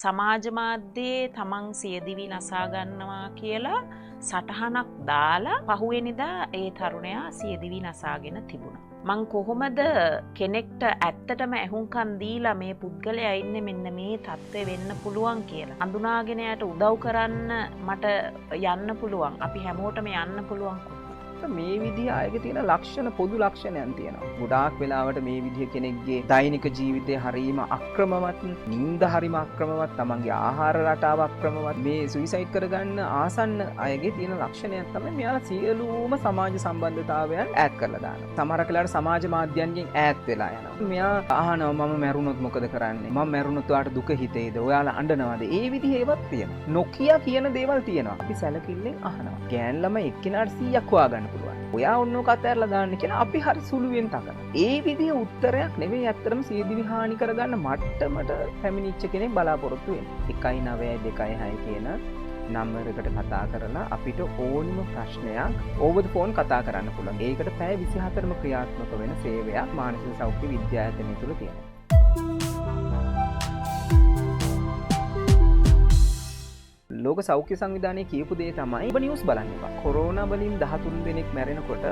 සමාජ මාධ්‍යයේ තමන් සියදිවි නසා ගන්නවා කියලා සටහනක් දාලා පහුවෙනිදා ඒ තරුණයා සියදිවි නසාගෙන තිබුණා. මං කොහොමද කෙනෙක්ට ඇත්තටම ඇහුම්කන් දීලා මේ පුද්ගලයා ඉන්නේ මෙන්න මේ තත්ත්වෙ වෙන්න පුළුවන් කියලා හඳුනාගෙන යට උදව් කරන්න මට යන්න පුළුවන්. අපි හැමෝටම යන්න පුළුවන්. මේ විදිහ අයගේ තියෙන ලක්ෂණ පොදු ලක්ෂණයන් තියෙනවා. ගොඩාක් වෙලාවට මේ විදිහ කෙනෙක්ගේ දෛනික ජීවිතේ හරීම අක්‍රමවත්, නිින්ද හරීම අක්‍රමවත්, තමන්ගේ ආහාර රටාව අක්‍රමවත්, මේ සුයිසයිඩ් කරගන්න ආසන්න අයගේ තියෙන ලක්ෂණයක් තමයි මෙයාලා සියලුම සමාජ සම්බන්ධතාවයන් ඈත් කරලා දානවා. සමහර වෙලාවට සමාජ මාධ්‍යයන්ගෙන් ඈත් වෙලා යනවා. මෙයා අහනවා මම මැරුණොත් මොකද කරන්නේ? මම මැරුණොත් ඔයාලට දුක හිතේද? ඔයාලා අඬනවද? ඒ විදිහ ඒවත් තියෙනවා. නොකිය කියන දේවල් තියෙනවා. අපි සැලකිල්ලෙන් අහනවා. ගෑන් ළමයි එක්කිනාට 100ක් හොයාගන්න පුළුවන්. ඔයා ඔන්නෝක අතහැරලා දාන්න කියලා අපි හරි සුළුවෙන් තකන. ඒ විදිහ උත්තරයක් නෙවෙයි ඇත්තටම සියදිවි හානි කරගන්න මට්ටමට පැමිණිච්ච කෙනෙක් බලාපොරොත්තු වෙන්නේ. 19226 කියන නම්බරයකට කතා කරලා අපිට ඕනම ප්‍රශ්නයක් ඕවර් ද ෆෝන් කතා කරන්න පුළුවන්. ඒකට පැය 24ම ක්‍රියාත්මක වෙන සේවයක් මානසික සෞඛ්‍ය විද්‍යායතනය තුළ තියෙනවා. ලෝක සෞඛ්‍ය සංවිධානය කියපු දේ තමයි ඔබ නිවුස් බලන්න එපා. කොරෝනා වලින් 13 දෙනෙක් මැරෙනකොට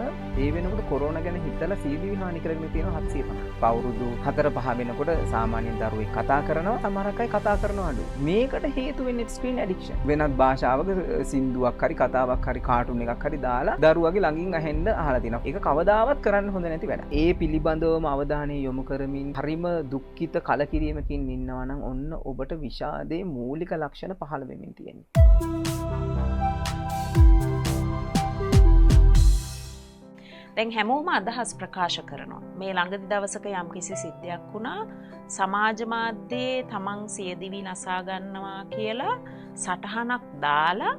ඒ වෙනකොට කොරෝනා ගැන හිතලා සියදිවි හානි කරගෙන තියෙනවා 750. අවුරුදු 4-5 වෙනකොට සාමාන්‍යයෙන් දරුවෙක් කතා කරනවා, සමහරක් අය කතා කරනවා අඩු. මේකට හේතු වෙන්නේ ස්ක්‍රීන් ඇඩික්ෂන්. වෙනත් භාෂාවක සින්දුවක් හරි කතාවක් හරි කාටුන් එකක් හරි දාලා දරුවගේ ළඟින් අහෙන්න අහලා තිනවා. ඒක කවදාවත් කරන්න හොඳ නැති වැඩක්. ඒ පිළිබඳවම අවධානය යොමු කරමින් හරිම දුක්ඛිත කලකිරීමකින් ඉන්නවා නම් ඔන්න ඔබට විෂාදයේ මූලික ලක්ෂණ පහළ වෙමින් තියෙනවා. දැන් හැමෝම අදහස් ප්‍රකාශ කරනවා. මේ ළඟදි දවසක යම්කිසි සිද්ධියක් වුණා සමාජ මාධ්‍යයේ තමන් සියදිවි නසා ගන්නවා කියලා සටහනක් දාලා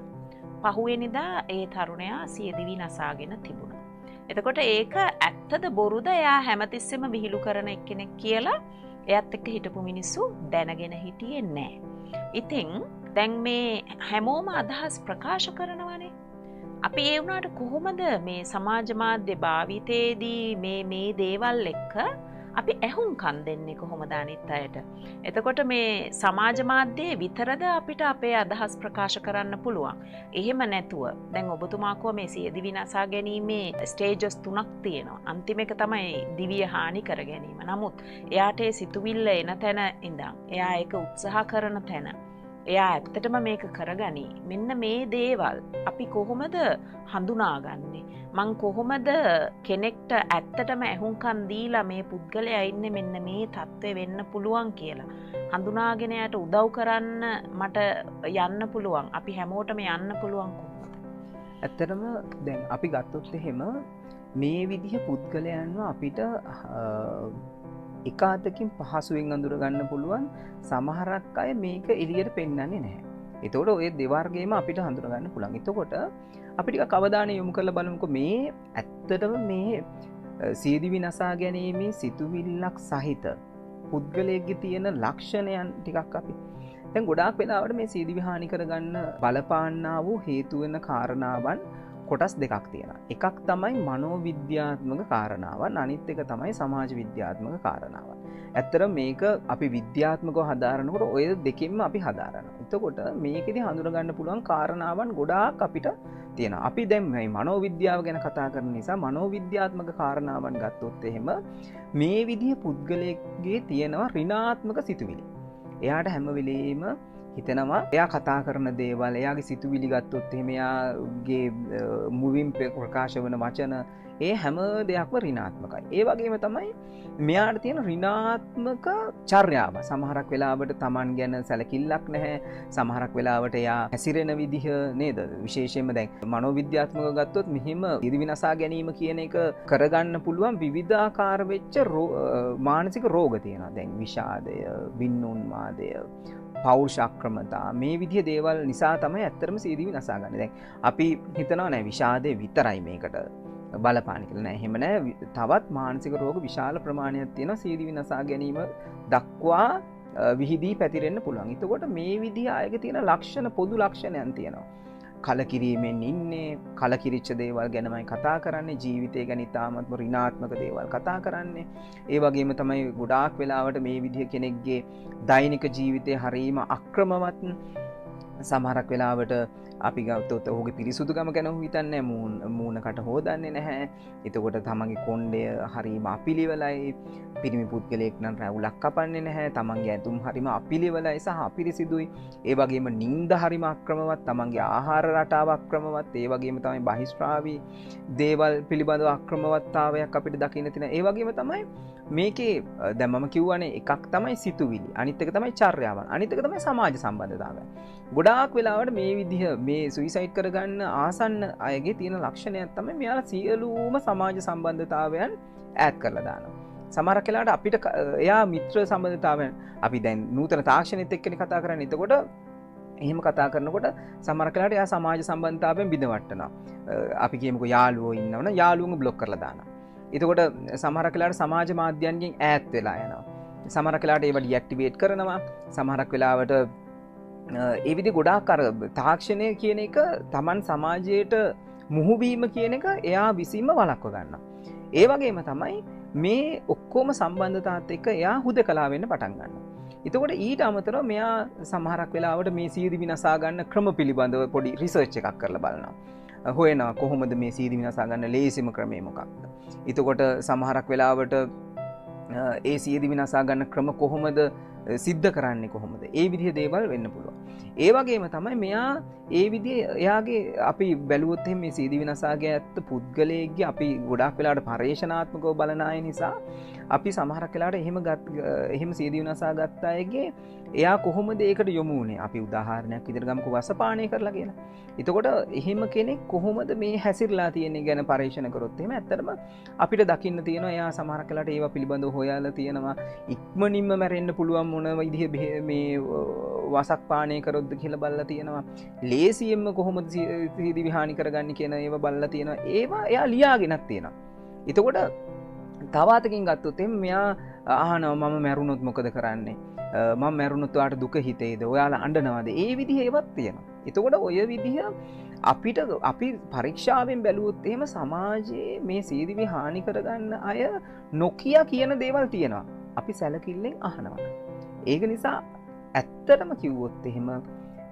පහුවෙනිදා ඒ තරුණයා සියදිවි නසාගෙන තිබුණා. එතකොට ඒක ඇත්තද බොරුද එයා හැමතිස්සෙම විහිළු කරන එක්කෙනෙක් කියලා එයත් එක්ක හිටපු මිනිස්සු දැනගෙන හිටියේ නැහැ. ඉතින් දැන් මේ හැමෝම අදහස් ප්‍රකාශ කරනවනේ. අපි ඒ වුණාට කොහොමද මේ සමාජ මාධ්‍ය භාවිතයේදී මේ දේවල් එක්ක අපි ඇහුම්කන් දෙන්නේ කොහොමද අනිත් අයට? එතකොට මේ සමාජ මාධ්‍යයේ විතරද අපිට අපේ අදහස් ප්‍රකාශ කරන්න පුළුවන්? එහෙම නැතුව දැන් ඔබතුමා කෝ මේ සියදිවි නසා ගැනීමේ ස්ටේජස් 3ක් තියෙනවා. අන්තිම එක තමයි දිවිය හානි කර ගැනීම. නමුත් එයාට ඒ සිතුවිල්ල එන තැන ඉඳන් එයා ඒක උත්සාහ කරන තැන එයා ඇත්තටම මේක කරගනි. මෙන්න මේ දේවල් අපි කොහොමද හඳුනාගන්නේ? මං කොහොමද කෙනෙක්ට ඇත්තටම ඇහුම්කන් දීලා මේ පුද්ගලයා ඉන්නේ මෙන්න මේ තත්ත්වෙ වෙන්න පුළුවන් කියලා හඳුනාගෙන යට උදව් කරන්න මට යන්න පුළුවන්. අපි හැමෝටම යන්න පුළුවන් කොහොමද? ඇත්තටම දැන් අපි ගත්තොත් එහෙම මේ විදිහ පුද්ගලයන්ව අපිට එක අතකින් පහසුවෙන් අඳුර ගන්න පුළුවන්. සමහරක් අය මේක එළියට පෙන්වන්නේ නැහැ. ඒතකොට ඔය දෙවර්ගයේම අපිට හඳුන ගන්න පුළුවන්. එතකොට අපි ටිකක් අවධානය යොමු කරලා බලමුකෝ මේ ඇත්තටම මේ සියදිවි නසා ගැනීමේ සිතුවිල්ලක් සහිත පුද්ගලයෙක්ගේ තියෙන ලක්ෂණයන් ටිකක් අපි දැන් ගොඩාක් වෙලාවට මේ සියදිවි හානි කරගන්න බලපාන්නා වූ හේතු වෙන කාරණාවන් කොටස් දෙකක් තියෙනවා. එකක් තමයි මනෝවිද්‍යාත්මක කාරණාවන්, අනිත් එක තමයි සමාජ විද්‍යාත්මක කාරණාවන්. ඇත්තටම මේක අපි විද්‍යාත්මකව හදාරනකොට ඔය දෙකෙන්ම අපි හදාරනවා. එතකොට මේකෙදි හඳුන ගන්න පුළුවන් කාරණාවන් ගොඩාක් අපිට තියෙනවා. අපි දැන් මේ මනෝවිද්‍යාව ගැන කතා කරන නිසා මනෝවිද්‍යාත්මක කාරණාවන් ගත්තොත් එහෙම මේ විදිහ පුද්ගලයෙක්ගේ තියෙනවා ඍණාත්මක සිතුවිලි. එයාට හැම වෙලෙම හිතනවා එයා කතා කරන දේවල්, එයාගේ සිතුවිලි ගත්තොත් එහෙම එයාගේ මුවින් ප්‍රකාශ වන වචන ඒ හැම දෙයක්ම ඍණාත්මකයි. ඒ වගේම තමයි මෙයාට තියෙන ඍණාත්මක චර්යාව. සමහරක් වෙලාවට Taman ගැන සැලකිල්ලක් නැහැ. සමහරක් වෙලාවට එයා හැසිරෙන විදිහ නේද? විශේෂයෙන්ම දැන් මනෝවිද්‍යාත්මකව ගත්තොත් මෙහිම ඉදිරි විනාශා ගැනීම කියන එක කරගන්න පුළුවන් විවිධාකාර වෙච්ච මානසික රෝග තියෙනවා. දැන් විෂාදය, වින්නෝන්මාදය, පෞරුෂාක්‍රමතා මේ විදිහ දේවල් නිසා තමයි ඇත්තටම සියදිවි නසා ගන්න. දැන් අපි හිතනවා නෑ විෂාදේ විතරයි මේකට බලපාන කියලා. නෑ, එහෙම නෑ. තවත් මානසික රෝග විශාල ප්‍රමාණයක් තියෙනවා සියදිවි නසා ගැනීම දක්වා විහිදී පැතිරෙන්න පුළුවන්. එතකොට මේ විදිහ අයගේ තියෙන ලක්ෂණ පොදු ලක්ෂණයන් තියෙනවා. කලකිරීමෙන් ඉන්නේ, කලකිරිච්ච දේවල් ගැනමයි කතා කරන්නේ, ජීවිතය ගැන ඉතාමත්ම ඍණාත්මක දේවල් කතා කරන්නේ. ඒ වගේම තමයි ගොඩාක් වෙලාවට මේ විදිහ කෙනෙක්ගේ දෛනික ජීවිතය හරීම අක්‍රමවත්. සමහරක් වෙලාවට අපි ගත්තොත් ඔහුගේ පිරිසුදුකම ගැන ඔහු හිතන්නේ මූණකට හොදන්නේ නැහැ. එතකොට තමන්ගේ කොණ්ඩය හරීම අපිලිවලයි. පිරිමි පුද්ගලයෙක් නම් රැවුලක් කපන්නේ නැහැ. තමන්ගේ ඇඳුම් හරීම අපිලිවලයි සහ අපිරිසිදුයි. ඒ වගේම නිින්ද හරීම අක්‍රමවත්. තමන්ගේ ආහාර රටාව අක්‍රමවත්. ඒ වගේම තමයි බහිස්ත්‍රාවී දේවල් පිළිබඳව අක්‍රමවත්තාවයක් අපිට දකින්න තියෙනවා. ඒ වගේම තමයි මේකේ දැන් මම කියවනේ එකක් තමයි සිතුවිලි. අනිත් එක තමයි චර්යාවන්. අනිත් එක තමයි සමාජ සම්බන්ධතාවය. ගොඩාක් වෙලාවට මේ විදිහ මේ සුයිසයිඩ් කරගන්න ආසන්න අයගේ තියෙන ලක්ෂණයක් තමයි මෙයාලා සියලුම සමාජ සම්බන්ධතාවයන් ඈඩ් කරලා දානවා. සමහරක් වෙලාවට අපිට එයා මිත්‍ර සම්බන්ධතාවයන් අපි දැන් නූතන තාක්ෂණෙත් එක්කනේ කතා කරන්නේ. එතකොට එහෙම කතා කරනකොට සමහරක් වෙලාවට එයා සමාජ සම්බන්ධතාවයෙන් බිඳවට්ටනවා. අපි කියමුකෝ යාළුවෝ ඉන්නවනම් යාළුවන්ව බ්ලොක් කරලා දානවා. එතකොට සමහරක් වෙලාවට සමාජ මාධ්‍යයන්ගෙන් ඈත් වෙලා යනවා. සමහරක් වෙලාවට ඒව ඩිඇක්ටිවේට් කරනවා. සමහරක් වෙලාවට ඒ විදිහ ගොඩාක් අර තාක්ෂණය කියන එක Taman සමාජයට මුහුවීම කියන එක එයා විසින්ම වළක්ව ගන්නවා. ඒ වගේම තමයි මේ ඔක්කොම සම්බන්ධතාවත් එක්ක එයා හුදකලා වෙන්න පටන් ගන්නවා. එතකොට ඊට අමතරව මෙයා සමහරක් වෙලාවට මේ සියදිවි නසා ගන්න ක්‍රම පිළිබඳව පොඩි රිසර්ච් එකක් කරලා බලනවා. හොයනවා කොහොමද මේ සියදිවි නසා ගන්න ලේසිම ක්‍රමය මොකක්ද. එතකොට සමහරක් වෙලාවට ඒ සියදිවි නසා ගන්න ක්‍රම කොහොමද සිද්ධ කරන්නේ කොහොමද? ඒ විදිහ දේවල් වෙන්න පුළුවන්. ඒ වගේම තමයි මෙයා ඒ විදිහ එයාගේ අපි බැලුවොත් එහෙනම් මේ සියදිවි නසාගේ ඇත්ත පුද්ගලයෙක්ගේ අපි ගොඩාක් වෙලාවට පරිේශනාත්මකව බලන අය නිසා අපි සමහරක් වෙලාවට එහෙම සියදිවි නසා ගත්ත අයගේ එයා කොහොමද ඒකට යොමු වුනේ? අපි උදාහරණයක් විදිහට ගමුකෝ වසපානය කරලා කියලා. එතකොට එහෙම කෙනෙක් කොහොමද මේ හැසිරලා තියෙන්නේ ගැන පරීක්ෂණ කරොත් එහෙම ඇත්තටම අපිට දකින්න තියෙනවා එයා සමහරක් වෙලාවට ඒවා පිළිබඳව හොයලා තියෙනවා. ඉක්මනින්ම මැරෙන්න පුළුවන් මොන විදිහ මේ වසක් පානය කරොත්ද කියලා බලලා තියෙනවා. ලේසියෙන්ම කොහොමද සියදිවි හානි කරගන්නේ කියන ඒවා බලලා තියෙනවා. ඒවා එයා ලියාගෙනත් තියෙනවා. එතකොට තවාතකින් ගත්තොත් එහෙනම් මෙයා අහනවා මම මැරුණොත් මොකද කරන්නේ? මම මැරුණොත් ඔයාලට දුක හිතේද? ඔයාලා අඬනවද? ඒ විදිහ ඒවත් තියෙනවා. එතකොට ඔය විදිහ අපි පරීක්ෂාවෙන් බැලුවොත් එහෙම සමාජයේ මේ සියදිවි හානි කරගන්න අය නොකිය කියන දේවල් තියෙනවා. අපි සැලකිල්ලෙන් අහනවා. ඒක නිසා ඇත්තටම කිව්වොත් එහෙම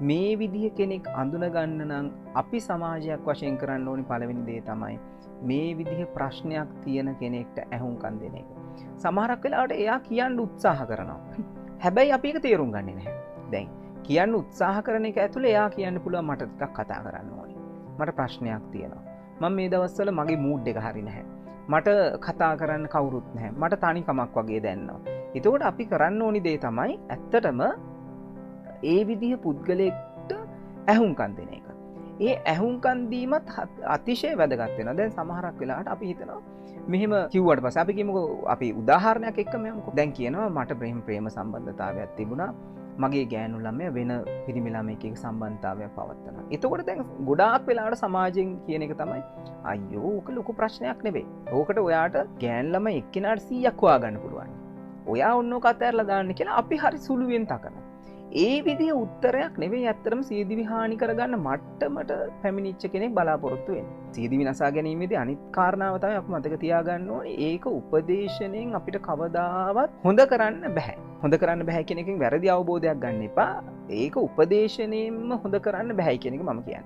මේ විදිහ කෙනෙක් අඳුනගන්න නම් අපි සමාජයක් වශයෙන් කරන්න ඕනි පළවෙනි දේ තමයි මේ විදිහ ප්‍රශ්නයක් තියෙන කෙනෙක්ට ඇහුම්කන් දෙන එක. සමහරක් වෙලාවට එයා කියන්න උත්සාහ කරනවා. හැබැයි අපි ඒක තේරුම් ගන්නේ නැහැ. දැන් කියන්න උත්සාහ කරන එක ඇතුලේ එයා කියන්න පුළුවන් මට ටිකක් කතා කරන්න ඕනේ. මට ප්‍රශ්නයක් තියෙනවා. මම මේ දවස්වල මගේ මූඩ් එක හරි නැහැ. මට කතා කරන්න කවුරුත් නැහැ. මට තනිකමක් වගේ දැනෙනවා. එතකොට අපි කරන්න ඕනි දේ තමයි ඇත්තටම ඒ විදිහ පුද්ගලයෙක්ට ඇහුම්කන් දෙන එක. ඒ ඇහුම්කන් දීමත් අතිශය වැදගත් වෙනවා. දැන් සමහරක් වෙලාවට අපි හිතනවා මෙහෙම කිව්වට පස්සේ අපි කියමුකෝ අපි උදාහරණයක් එක්කම යමුකෝ. දැන් කියනවා මට ප්‍රේම සම්බන්ධතාවයක් තිබුණා. මගේ ගෑනු ළමයා වෙන පිරිමි ළමයෙක් එක්ක සම්බන්ධතාවයක් පවත්වනවා. එතකොට දැන් ගොඩාක් වෙලාවට සමාජයෙන් කියන එක තමයි අයියෝ ඕක ලොකු ප්‍රශ්නයක් නෙවෙයි. ඕකට ඔයාට ගෑනු ළමයි එක්කිනාට 100ක් හොයාගන්න පුළුවන්. ඔයා ඔන්නෝ කතරලා දාන්න කියලා අපි හරි සුළුවෙන් තකනවා. ඒ විදිහ උත්තරයක් නෙවෙයි ඇත්තටම සියදිවි හානි කරගන්න මට්ටමට පැමිණිච්ච කෙනෙක් බලාපොරොත්තු වෙන්නේ. සියදිවි නසා ගැනීමේදී අනිත් කාරණාව තමයි අපි මතක තියාගන්න ඕනේ. ඒක උපදේශණයෙන් අපිට කවදාවත් හොඳ කරන්න බෑ. හොඳ කරන්න බෑ කියන එකෙන් වැරදි අවබෝධයක් ගන්න එපා. ඒක උපදේශණයෙන්ම හොඳ කරන්න බෑ කියන එක මම කියන්නේ.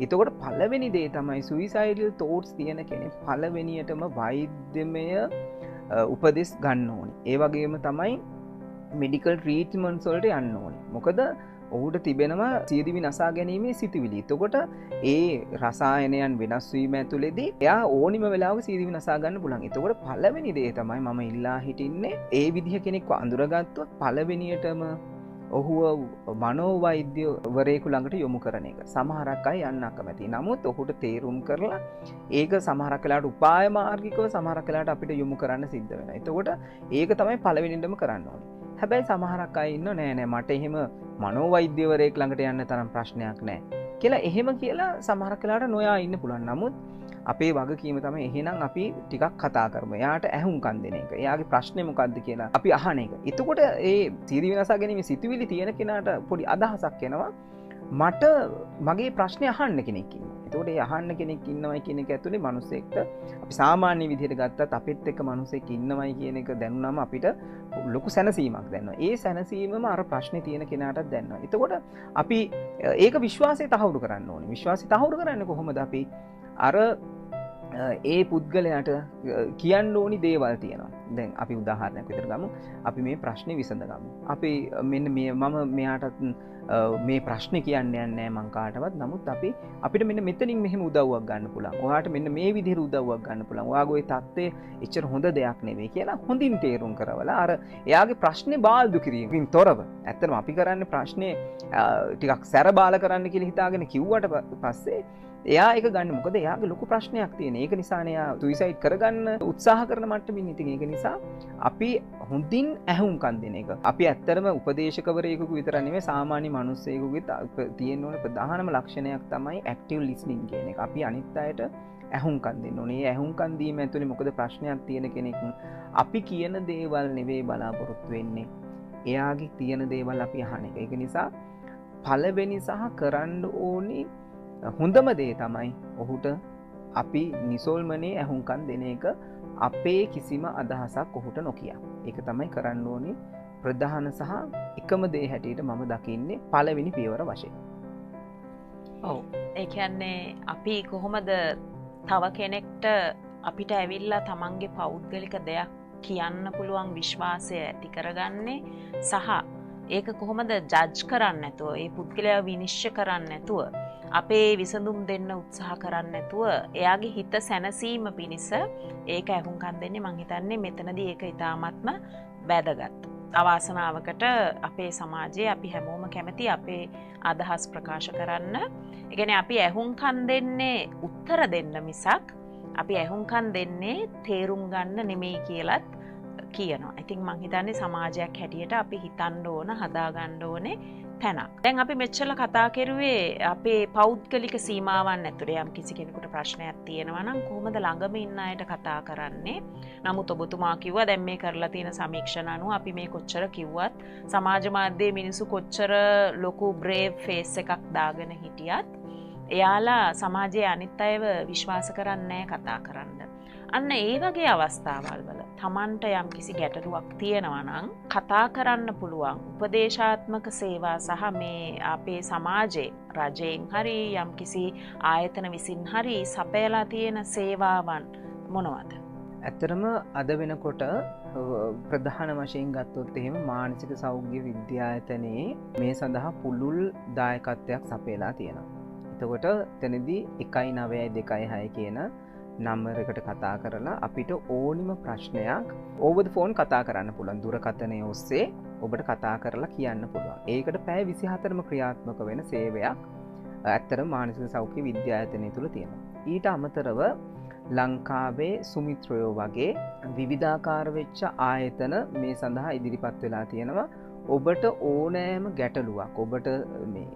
එතකොට පළවෙනි දේ තමයි suicidal thoughts තියෙන කෙනෙක් පළවෙනියටම වෛද්‍යමය උපදෙස් ගන්න ඕනේ. ඒ වගේම තමයි මෙඩිකල් ට්‍රීට්මන්ට්ස් වලට යන්න ඕනේ. මොකද ඔහුට තිබෙනවා සියදිවි නසා ගැනීමේ සිතුවිලි. එතකොට ඒ රසායනයන් වෙනස් වීම ඇතුළේදී එයා ඕනිම වෙලාවක සියදිවි නසා ගන්න පුළුවන්. එතකොට පළවෙනි දේ තමයි මම ඉල්ලා හිටින්නේ ඒ විදිහ කෙනෙක්ව අඳුරගත්තොත් පළවෙනියටම ඔහුව මනෝවෛද්‍යවරයෙකු ළඟට යොමු කරන එක. සමහරක් අය යන්න අකමැති. නමුත් ඔහුට තේරුම් කරලා ඒක සමහරක් වෙලාවට උපාය මාර්ගිකව සමහරක් වෙලාවට අපිට යොමු කරන්න සිද්ධ වෙනවා. එතකොට ඒක තමයි පළවෙනිදම කරන්න ඕනේ. හැබැයි සමහරක් අය ඉන්නෝ නෑ මට එහෙම මනෝවෛද්‍යවරයෙක් ළඟට යන්න තරම් ප්‍රශ්නයක් නෑ කියලා එහෙම කියලා සමහරක් වෙලාවට නොයා ඉන්න පුළුවන්. නමුත් අපේ වගකීම තමයි එහෙනම් අපි ටිකක් කතා කරමු. එයාට ඇහුම්කන් දෙන එක. එයාගේ ප්‍රශ්නේ මොකද්ද කියලා අපි අහන එක. එතකොට ඒ සියදිවි නසා ගැනීම සිතුවිලි තියෙන කෙනාට පොඩි අදහසක් එනවා. මට මගේ ප්‍රශ්නය අහන්න කෙනෙක් ඉන්නවා. එතකොට ඒ අහන්න කෙනෙක් ඉන්නවයි කියන එක ඇතුලේ මිනිස්සෙක්ට අපි සාමාන්‍ය විදිහට ගත්තත් අපිත් එක්ක මිනිස්සෙක් ඉන්නවයි කියන එක දැනුනම අපිට ලොකු සැනසීමක් දැනෙනවා. ඒ සැනසීමම අර ප්‍රශ්නේ තියෙන කෙනාටත් දැනෙනවා. එතකොට අපි ඒක විශ්වාසය තහවුරු කරන්න ඕනේ. විශ්වාසය තහවුරු කරන්නේ කොහොමද අපි? අර ඒ පුද්ගලයාට කියන්න ඕනි දේවල් තියෙනවා. දැන් අපි උදාහරණයක් විදිහට ගමු. අපි මේ ප්‍රශ්නේ විසඳගමු. අපි මෙන්න මම මෙයාටත් මේ ප්‍රශ්නේ කියන්න යන්නේ නැහැ මං කාටවත්. නමුත් අපිට මෙන්න මෙතනින් මෙහෙම උදව්වක් ගන්න පුළුවන්. ඔයාට මෙන්න මේ විදිහට උදව්වක් ගන්න පුළුවන්. ඔයාගේ ওই தත්ත්වය එච්චර හොඳ දෙයක් නෙවෙයි කියලා හොඳින් තේරුම් කරවලා අර එයාගේ ප්‍රශ්නේ බාල්දු කිරීමකින් තොරව. ඇත්තටම අපි කරන්නේ ප්‍රශ්නේ ටිකක් සැර බාල කරන්න කියලා හිතාගෙන කිව්වට පස්සේ එයා ඒක ගන්න. මොකද එයාගේ ලොකු ප්‍රශ්නයක් තියෙන. ඒක නිසානේ එයා සුයිසයිඩ් කරගන්න උත්සාහ කරන මට්ටමින්. ඉතින් ඒක නිසා අපි හොඳින් ඇහුම්කන් දෙන එක. අපි ඇත්තටම උපදේශකවරයෙකුගේ විතර නෙමෙයි සාමාන්‍ය මිනිස්සෙකුගේ තියෙන ඕන ප්‍රධානම ලක්ෂණයක් තමයි ඇක්ටිව් ලිස්නින් කියන එක. අපි අනිත් අයට ඇහුම්කන් දෙන්න ඕනේ. ඒ ඇහුම්කන් දීම ඇතුලේ මොකද ප්‍රශ්නයක් තියෙන කෙනෙක් අපි කියන දේවල් නෙවෙයි බලාපොරොත්තු වෙන්නේ. එයාගේ තියෙන දේවල් අපි අහන එක. ඒක නිසා පළවෙනි සහ කරන්න ඕනේ හොඳම දේ තමයි ඔහුට අපි නිසොල්මනේ ඇහුම්කන් දෙන එක. අපේ කිසිම අදහසක් ඔහුට නොකිය. ඒක තමයි කරන්න ඕනේ ප්‍රධාන සහ එකම දේ හැටියට මම දකින්නේ පළවෙනි පියවර වශයෙන්. ඔව්. ඒ කියන්නේ අපි කොහොමද තව කෙනෙක්ට අපිට ඇවිල්ලා තමන්ගේ පෞද්ගලික දෙයක් කියන්න පුළුවන් විශ්වාසය ඇති කරගන්නේ සහ ඒක කොහොමද ජජ් කරන්නේ නැතුව ඒ පුද්ගලයා විනිශ්චය කරන්නේ නැතුව අපේ විසඳුම් දෙන්න උත්සාහ කරන්නේ නැතුව එයාගේ හිත සැනසීම පිණිස ඒක ඇහුම්කන් දෙන්නේ මං හිතන්නේ මෙතනදී ඒක ඉතාමත්ම වැදගත්. අවාසනාවකට අපේ සමාජයේ අපි හැමෝම කැමති අපේ අදහස් ප්‍රකාශ කරන්න. ඒ කියන්නේ අපි ඇහුම්කන් දෙන්නේ උත්තර දෙන්න මිසක් අපි ඇහුම්කන් දෙන්නේ තේරුම් ගන්න නෙමෙයි කියලත් කියනවා. ඉතින් මං හිතන්නේ සමාජයක් හැටියට අපි හිතන්න ඕන හදාගන්න ඕනේ තැනක්. දැන් අපි මෙච්චර කතා කරුවේ අපේ පෞද්ගලික සීමාවන් ඇතුලේ යම් කිසි කෙනෙකුට ප්‍රශ්නයක් තියෙනවා නම් කොහොමද ළඟම ඉන්න අයට කතා කරන්නේ? නමුත් ඔබතුමා කිව්වා දැන් මේ කරලා තියෙන සමීක්ෂණ අනුව අපි මේ කොච්චර කිව්වත් සමාජ මාධ්‍යයේ මිනිස්සු කොච්චර ලොකු බ්‍රේව් ෆේස් එකක් දාගෙන හිටියත් එයාලා සමාජයේ අනිත් අයව විශ්වාස කරන්නේ නැහැ කතා කරන්න. අන්න ඒ වගේ අවස්ථාවල් වල තමන්ට යම් කිසි ගැටලුවක් තියෙනවා නම් කතා කරන්න පුළුවන් උපදේශාත්මක සේවා සහ මේ අපේ සමාජයේ රජයෙන් හරි යම් කිසි ආයතන විසින් හරි සපයලා තියෙන සේවාවන් මොනවද? ඇත්තරම අද වෙනකොට ප්‍රධාන වශයෙන් ගත්තොත් එහෙම මානසික සෞඛ්‍ය විද්‍යායතනයේ මේ සඳහා පුළුල් දායකත්වයක් සපයලා තියෙනවා. එතකොට එතනදී 19226 කියන නම්බරයකට කතා කරලා අපිට ඕනිම ප්‍රශ්නයක් ඕවර් ද ෆෝන් කතා කරන්න පුළුවන්. දුරකථනය ඔස්සේ ඔබට කතා කරලා කියන්න පුළුවන්. ඒකට පැය 24ම ක්‍රියාත්මක වෙන සේවයක් ඇත්තටම මානසික සෞඛ්‍ය විද්‍යායතනය තුල තියෙනවා. ඊට අමතරව ලංකාවේ සුමිත්‍රයෝ වගේ විවිධාකාර වෙච්ච ආයතන මේ සඳහා ඉදිරිපත් වෙලා තියෙනවා. ඔබට ඕනෑම ගැටලුවක් ඔබට මේ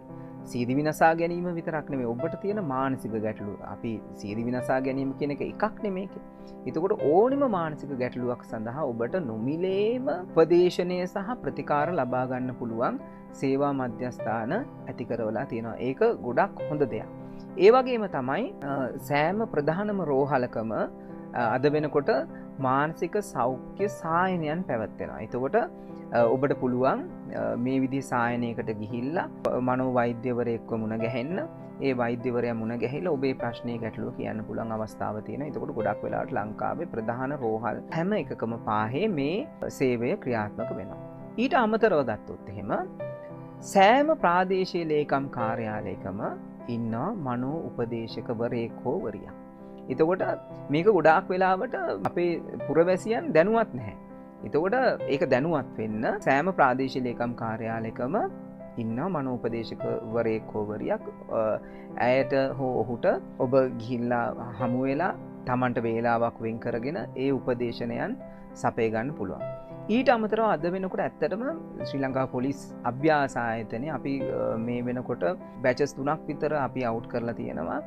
සීදි විනසා ගැනීම විතරක් නෙමෙයි ඔබට තියෙන මානසික ගැටලුව. අපි සීදි විනසා ගැනීම කියන එක එකක් නෙමෙයි. එතකොට ඕනිම මානසික ගැටලුවක් සඳහා ඔබට නොමිලේම උපදේශනය සහ ප්‍රතිකාර ලබා ගන්න පුළුවන් සේවා මධ්‍යස්ථාන ඇති කරවලා තියෙනවා. ඒක ගොඩක් හොඳ දෙයක්. ඒ වගේම තමයි සෑම ප්‍රධානම රෝහලකම අද වෙනකොට මානසික සෞඛ්‍ය සායනයන් පැවැත්වෙනවා. එතකොට ඔබට පුළුවන් මේ විදිහ සායනයකට ගිහිල්ලා මනෝවෛද්‍යවරයෙක්ව මුණ ගැහෙන්න. ඒ වෛද්‍යවරයා මුණ ගැහිලා ඔබේ ප්‍රශ්නේ ගැටලුව කියන්න පුළුවන් අවස්ථාව තියෙනවා. එතකොට ගොඩක් වෙලාවට ලංකාවේ ප්‍රධාන රෝහල් හැම එකකම පාහේ මේ සේවය ක්‍රියාත්මක වෙනවා. ඊට අමතරව ගත්තොත් එහෙම සෑම ප්‍රාදේශීය ලේකම් කාර්යාලයකම ඉන්නවා මනෝ උපදේශකවරයෙක් හෝ වරියක්. එතකොට මේක ගොඩාක් වෙලාවට අපේ පුරවැසියන් දැනුවත් නැහැ. එතකොට ඒක දැනුවත් වෙන්න සෑම ප්‍රාදේශීය ලේකම් කාර්යාලයකම ඉන්නවා මනෝ උපදේශකවරයෙක් හෝ වරියක්. ඇයට හෝ ඔහුට ඔබ ගිහිල්ලා හමු වෙලා Tamanට වේලාවක් වෙන් කරගෙන ඒ උපදේශනයන් සපය ගන්න පුළුවන්. ඊට අමතරව අද වෙනකොට ඇත්තටම ශ්‍රී ලංකා පොලිස් අභ්‍යාස ආයතනය අපි මේ වෙනකොට බැචස් 3ක් විතර අපි අවුට් කරලා තියෙනවා.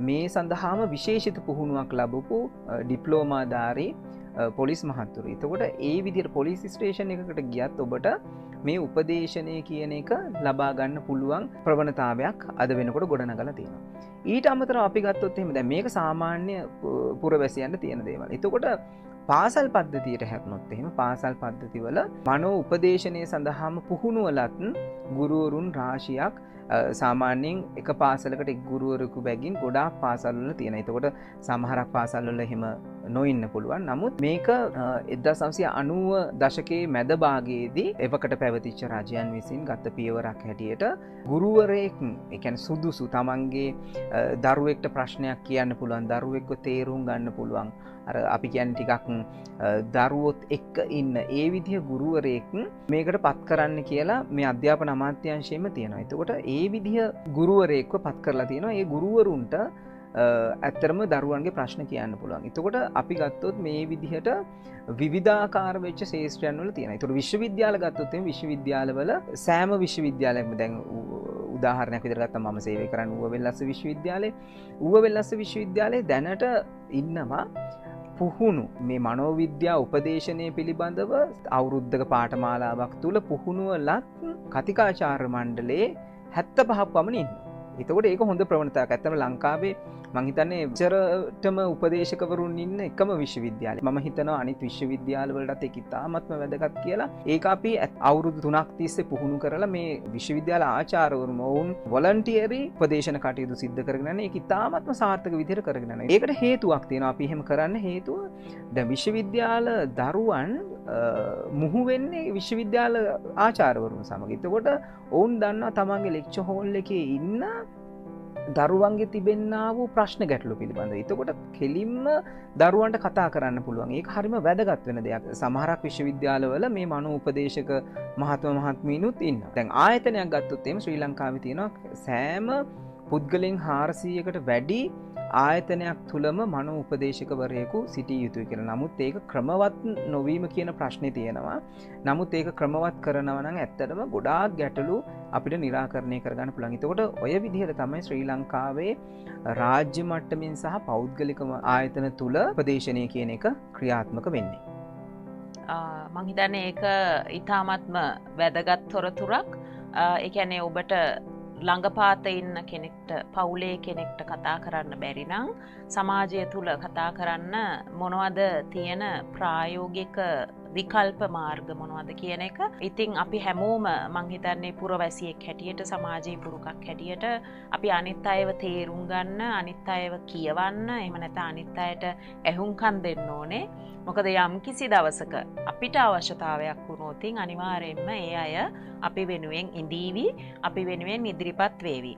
මේ සඳහාම විශේෂිත පුහුණුවක් ලැබපු ඩිප්ලෝමාධාරී පොලිස් මහත්තුරු. එතකොට ඒ විදිහට පොලිස් ස්ටේෂන් එකකට ගියත් ඔබට මේ උපදේශනය කියන එක ලබා ගන්න පුළුවන් ප්‍රවණතාවයක් අද වෙනකොට ගොඩනගලා තියෙනවා. ඊට අමතරව අපි ගත්තොත් එහෙම දැන් මේක සාමාන්‍ය පුරවැසියන්ට තියෙන දේවල්. එතකොට පාසල් පද්ධතියට හැරුණොත් එහෙම පාසල් පද්ධතිවල මනෝ උපදේශනය සඳහාම පුහුණුවලත් ගුරුවරුන් රාශියක් සාමාන්‍යයෙන් එක පාසලකට එක් ගුරුවරයෙකු බැගින් ගොඩාක් පාසල්වල තියෙනවා. එතකොට සමහරක් පාසල්වල එහෙම නොඉන්න පුළුවන්. නමුත් මේක 1990 දශකයේ මැද භාගයේදී එවකට පැවතිච්ච රජයන් විසින් ගත පියවරක් හැටියට ගුරුවරයෙක් ඒ කියන්නේ සුදුසු තමන්ගේ දරුවෙක්ට ප්‍රශ්නයක් කියන්න පුළුවන්, දරුවෙක්ව තේරුම් ගන්න පුළුවන්. අර අපි කියන්නේ ටිකක් දරුවොත් එක්ක ඉන්න ඒ විදිහ ගුරුවරයෙක් මේකට පත් කරන්න කියලා මේ අධ්‍යාපන අමාත්‍යාංශයෙන්ම තියෙනවා. එතකොට ඒ විදිහ ගුරුවරයෙක්ව පත් කරලා තියෙනවා. ඒ ගුරුවරුන්ට ඇත්තරම දරුවන්ගේ ප්‍රශ්න කියන්න පුළුවන්. එතකොට අපි ගත්තොත් මේ විදිහට විවිධාකාර වෙච්ච ශේෂ්ත්‍රයන් වල තියෙනවා. ඒතකොට විශ්වවිද්‍යාල ගත්තොත් එimhe විශ්වවිද්‍යාලවල සෑම විශ්වවිද්‍යාලයක්ම දැන් උදාහරණයක් විදිහට ගත්තම මම සේවය කරන ඌවවෙල්ලස්ස විශ්වවිද්‍යාලයේ ඌවවෙල්ලස්ස විශ්වවිද්‍යාලයේ දැනට ඉන්නවා පුහුණු මේ මනෝවිද්‍යා උපදේශනය පිළිබඳව අවුරුද්දක පාඨමාලාවක් තුල පුහුණුව ලත් කතිකාචාර්ය මණ්ඩලයේ 75ක් පමණ ඉන්නවා. එතකොට ඒක හොඳ ප්‍රවණතාවක්. ඇත්තම ලංකාවේ මං හිතන්නේ එච්චරටම උපදේශකවරුන් ඉන්න එකම විශ්වවිද්‍යාලය. මම හිතනවා අනිත් විශ්වවිද්‍යාල වලටත් ඒක ඉතාමත්ම වැදගත් කියලා. ඒක අපි අවුරුදු 3ක් තිස්සේ පුහුණු කරලා මේ විශ්වවිද්‍යාල ආචාර්යවරුන් වුන් වොලන්ටියරි උපදේශන කටයුතු සිද්ධ කරගෙන යන ඒක ඉතාමත්ම සාර්ථක විදිහට කරගෙන යනවා. ඒකට හේතුවක් තියෙනවා. අපි එහෙම කරන්න හේතුව දැන් විශ්වවිද්‍යාල දරුවන් මුහු වෙන්නේ විශ්වවිද්‍යාල ආචාර්යවරුන් සමග. එතකොට ඔවුන් දන්නවා තමන්ගේ ලෙක්චර් හෝල් එකේ ඉන්න දරුවන්ගේ තිබෙන්නා වූ ප්‍රශ්න ගැටලු පිළිබඳව. එතකොට කෙලින්ම දරුවන්ට කතා කරන්න පුළුවන්. ඒක හරිම වැදගත් වෙන දෙයක්. සමහරක් විශ්වවිද්‍යාලවල මේ මනෝ උපදේශක මහත්ම මහත්මීනුත් ඉන්නවා. දැන් ආයතනයක් ගත්තොත් එimhe ශ්‍රී ලංකාවේ තියෙනවා සෑම පුද්ගලයන් 400කට වැඩි ආයතනයක් තුලම මනෝ උපදේශකවරයෙකු සිටිය යුතුයි කියලා. නමුත් ඒක ක්‍රමවත් නොවීම කියන ප්‍රශ්නේ තියෙනවා. නමුත් ඒක ක්‍රමවත් කරනවා නම් ඇත්තටම ගොඩාක් ගැටලු අපිට निराකරණය කරගන්න පුළුවන්. එතකොට ඔය විදිහට තමයි ශ්‍රී ලංකාවේ රාජ්‍ය මට්ටමින් සහ පෞද්ගලික ආයතන තුල උපදේශනය කියන එක ක්‍රියාත්මක වෙන්නේ. මං හිතන්නේ ඒක ඊටාත්ම වැදගත් තොරතුරක්. ඒ කියන්නේ ඔබට ළඟපාත ඉන්න කෙනෙක්ට පවුලේ කෙනෙක්ට කතා කරන්න බැරි නම් සමාජය තුල කතා කරන්න මොනවද තියෙන ප්‍රායෝගික විකල්ප මාර්ග මොනවද කියන එක. ඉතින් අපි හැමෝම මං හිතන්නේ පුරවැසියෙක් හැටියට සමාජයේ පුරුකක් හැටියට අපි අනිත් අයව තේරුම් ගන්න, අනිත් අයව කියවන්න, එහෙම නැත්නම් අනිත් අයට ඇහුම්කන් දෙන්න ඕනේ. මොකද යම් කිසි දවසක අපිට අවශ්‍යතාවයක් වුණොත් අනිවාර්යයෙන්ම ඒ අය අපි වෙනුවෙන් ඉඳීවි, අපි වෙනුවෙන් ඉදිරිපත් වේවි.